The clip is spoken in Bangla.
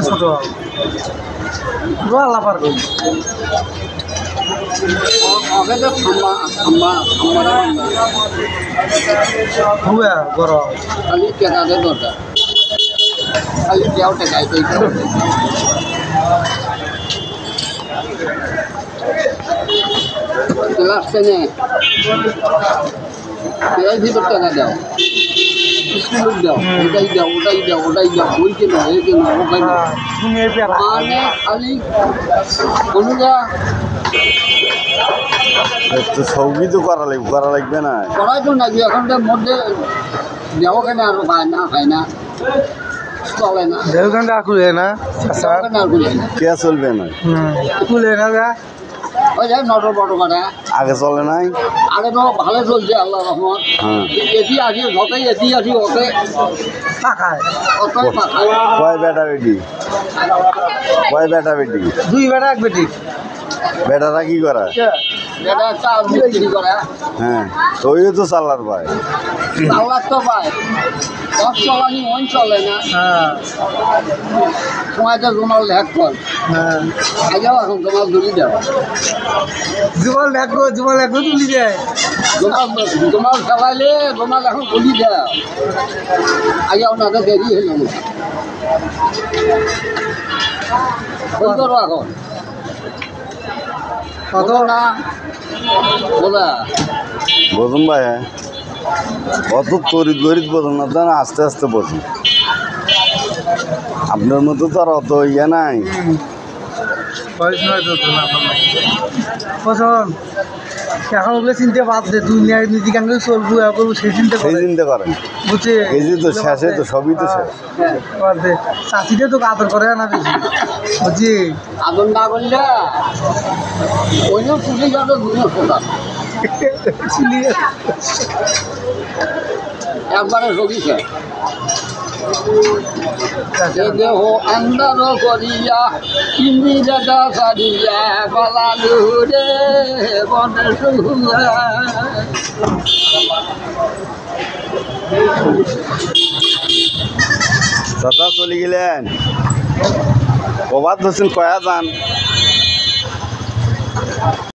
ছোট আল্লাহ পার করি গরম খালি টেকাদের দরকার খালি দেও টেকাই ক্লাস টেনে ভিতর টাকা দাও স্কুলের দাও ওটাই দাও ওই কেন এই কেন ওটাই মানে খালি অনুজা একটু সবই তো করা লাগবে না করাই তো নাকি এখনকার মধ্যে দেওয়া কেন আর খায় না চলে না দেওখানটা খুলে না কে চলবে না খুলে না যা ওই যাই নটর বটো কাটা আগে চলে নাই আগে তো ভালো চলছে আল্লাহ রহমত এটি আসি যতই এটি আসি অতই পাখায় পাখায় কয় বেটা বেটি দুই বেটা এক বেটি বেটারা কি করে এটা চাল বিক্রি করে হ্যাঁ ওই তো চালার পায় আল্লাহ তো পায় সব চলানি মন চলে না সময়টা তোমার লেখ কর আগেও এখন তোমার ধরি দাও জুমাল লেখো তুলি যায় তোমার চালাইলে তোমার এখন বলি দাও আগে ওনাদের দেরি হয়ে যাবে বই করো এখন কত না বলা বোঝুন ভাই হ্যাঁ অত তরিত বোঝুন না জানা আস্তে আস্তে বোঝুন আপনার মতো তো আর অত ইয়ে নাই এখন ওগুলো চিনতে বাদ দে তুই নিজে কেন চলবো করবো সেই চিন্তা করেন বুঝছে এই যে তো শেষে তো সবই তো শেষ চাষিটা তো আদর করে না বেশি বুঝছি আদর না করলে ওইও চুলি যাবে একবারে রোগীছে দেহ আন্দার করিয়া ইন্দিরাটা সারিয়া পালালু রে বনে দাদা চলে গেলেন কবার ধরছেন কয়া যান